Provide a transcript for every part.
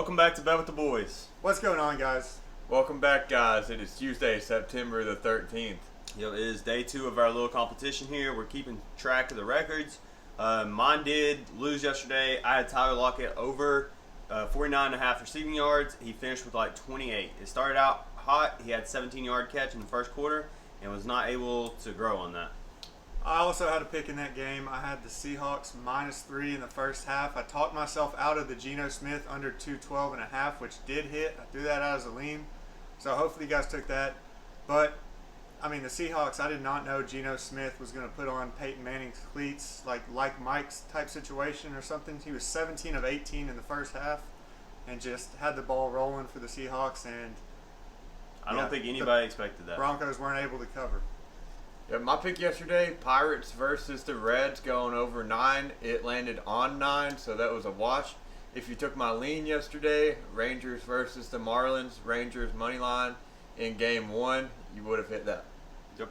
Welcome back to Bed with the Boys. What's going on, guys? Welcome back, guys. It is Tuesday, September the 13th. It is day 2 of our little competition here. We're keeping track of the records. Mine did lose yesterday. I had Tyler Lockett over 49.5 receiving yards. He finished with like 28. It started out hot. He had 17-yard catch in the first quarter and was not able to grow on that. I also had a pick in that game. I had the Seahawks -3 in the first half. I talked myself out of the Geno Smith under 212.5, which did hit. I threw that out as a lean. So hopefully you guys took that. But, I mean, the Seahawks, I did not know Geno Smith was going to put on Peyton Manning's cleats, like Mike's type situation or something. He was 17 of 18 in the first half and just had the ball rolling for the Seahawks. And I don't think anybody expected that. Broncos weren't able to cover. Yeah, my pick yesterday, Pirates versus the Reds going over 9. It landed on 9, so that was a wash. If you took my lean yesterday, Rangers versus the Marlins, Rangers money line in game 1, you would have hit that. Yep.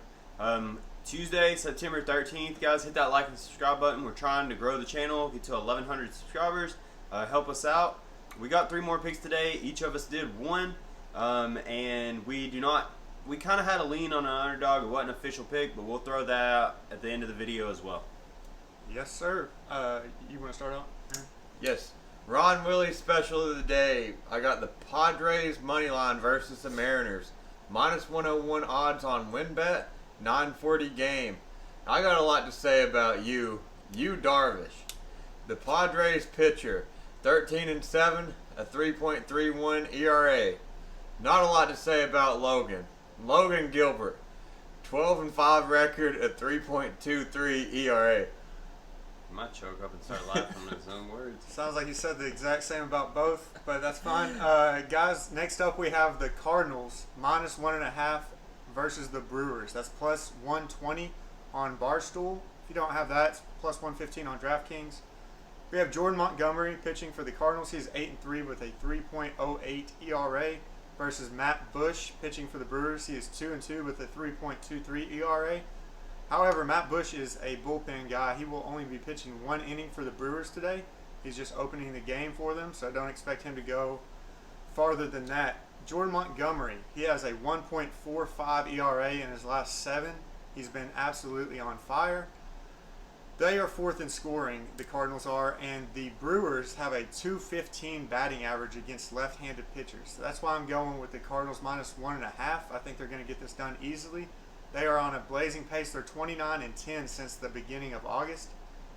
Tuesday, September 13th, guys, hit that like and subscribe button. We're trying to grow the channel, get to 1,100 subscribers. Help us out. We got 3 more picks today. Each of us did 1, and we kind of had a lean on an underdog. It wasn't an official pick, but we'll throw that out at the end of the video as well. Yes, sir. You want to start out? Aaron? Yes. Ron Willie's special of the day. I got the Padres money line versus the Mariners. -101 odds on WinBet, 940 game. I got a lot to say about you Darvish. The Padres pitcher, 13-7, a 3.31 ERA. Not a lot to say about Logan Gilbert, 12-5 record, a 3.23 ERA. He might choke up and start laughing at his own words. Sounds like you said the exact same about both, but that's fine. Guys, next up we have the Cardinals, -1.5 versus the Brewers. That's +120 on Barstool. If you don't have that, it's +115 on DraftKings. We have Jordan Montgomery pitching for the Cardinals. He's 8-3 with a 3.08 ERA. Versus Matt Bush pitching for the Brewers. He is 2-2 with a 3.23 ERA. However, Matt Bush is a bullpen guy. He will only be pitching 1 inning for the Brewers today. He's just opening the game for them, so don't expect him to go farther than that. Jordan Montgomery, he has a 1.45 ERA in his last 7. He's been absolutely on fire. They are 4th in scoring, the Cardinals are, and the Brewers have a .215 batting average against left-handed pitchers. So that's why I'm going with the Cardinals -1.5. I think they're going to get this done easily. They are on a blazing pace. They're 29-10 since the beginning of August.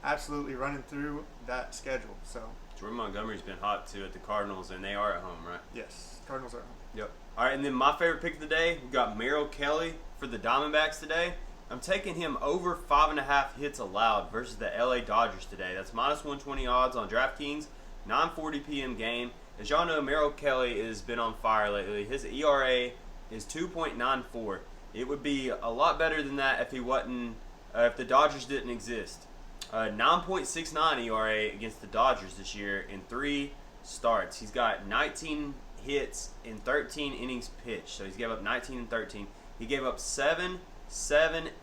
Absolutely running through that schedule. So Jordan Montgomery's been hot too at the Cardinals, and they are at home, right? yes, Cardinals are at home. Yep. All right, and then my favorite pick of the day, we got Merrill Kelly for the Diamondbacks today. I'm taking him over 5.5 hits allowed versus the LA Dodgers today. That's -120 odds on DraftKings, 9:40 p.m. game. As y'all know, Merrill Kelly has been on fire lately. His ERA is 2.94. It would be a lot better than that if he wasn't, if the Dodgers didn't exist. 9.69 ERA against the Dodgers this year in 3 starts. He's got 19 hits in 13 innings pitched. So he's gave up 19 and 13. He gave up 7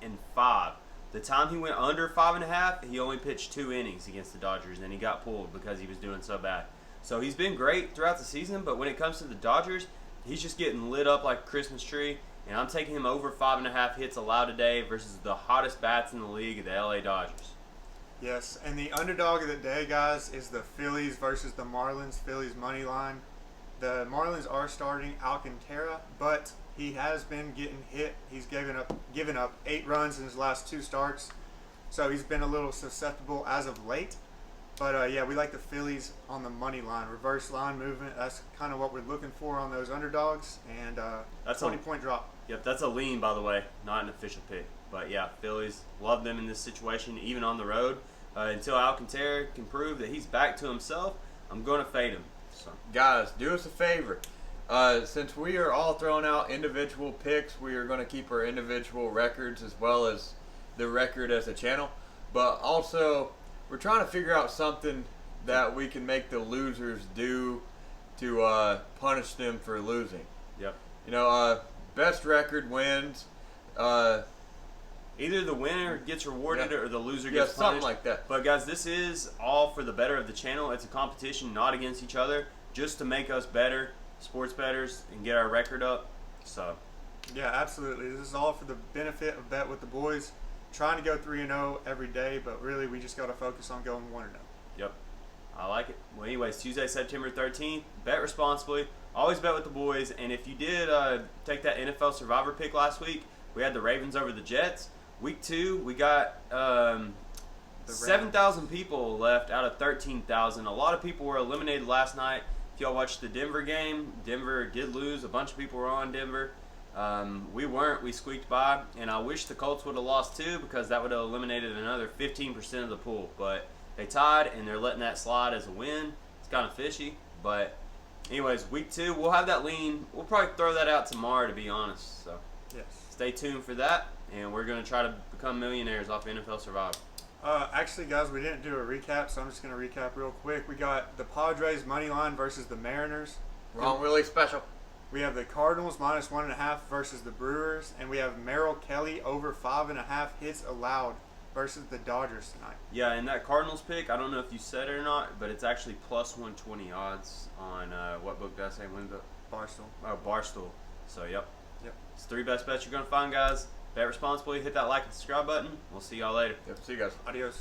and 5. The time he went under 5.5, he only pitched 2 innings against the Dodgers, and he got pulled because he was doing so bad. So he's been great throughout the season, but when it comes to the Dodgers, he's just getting lit up like a Christmas tree, and I'm taking him over 5.5 hits allowed today versus the hottest bats in the league, the LA Dodgers. Yes, and the underdog of the day, guys, is the Phillies versus the Marlins. Phillies money line. The Marlins are starting Alcantara, but he has been getting hit. He's given up 8 runs in his last 2 starts. So he's been a little susceptible as of late. But, yeah, we like the Phillies on the money line. Reverse line movement. That's kind of what we're looking for on those underdogs. And that's 20-point drop. Yep, that's a lean, by the way. Not an official pick. But, yeah, Phillies love them in this situation, even on the road. Until Alcantara can prove that he's back to himself, I'm going to fade him. So. Guys, do us a favor. Since we are all throwing out individual picks, we are going to keep our individual records as well as the record as a channel. But also, we're trying to figure out something that we can make the losers do to punish them for losing. Yep. You know, best record wins. Either the winner gets rewarded or the loser Yeah, gets punished. something like that. But guys, this is all for the better of the channel. It's a competition, not against each other. just to make us better sports bettors and get our record up. So Yeah, absolutely. This is all for the benefit of Bet with the Boys. Trying to go 3-0 every day, but really we just got to focus on going 1-0. yep, I like it. Well, anyways, Tuesday, September 13th. Bet responsibly. Always bet with the boys. And if you did take that NFL Survivor pick last week, we had the Ravens over the Jets. Week 2, we got 7,000 people left out of 13,000. A lot of people were eliminated last night. If y'all watched the Denver game, Denver did lose. A bunch of people were on Denver. We weren't. We squeaked by. And I wish the Colts would have lost too, because that would have eliminated another 15% of the pool. But they tied, and they're letting that slide as a win. It's kind of fishy. But anyways, week 2, we'll have that lean. We'll probably throw that out tomorrow, to be honest. So Yes. stay tuned for that. And we're going to try to become millionaires off NFL Survivor. Actually, guys, we didn't do a recap, so I'm just going to recap real quick. We got the Padres money line versus the Mariners. Ron Willie special. We have the Cardinals -1.5 versus the Brewers, and we have Merrill Kelly over 5.5 hits allowed versus the Dodgers tonight. Yeah, and that Cardinals pick, I don't know if you said it or not, but it's actually plus 120 odds on what book did I say? Winbook? Barstool. Oh, Barstool. So, yep. Yep. It's 3 best bets you're going to find, guys. Bet responsibly. Hit that like and subscribe button. We'll see y'all later. Yep, see you guys. Adios.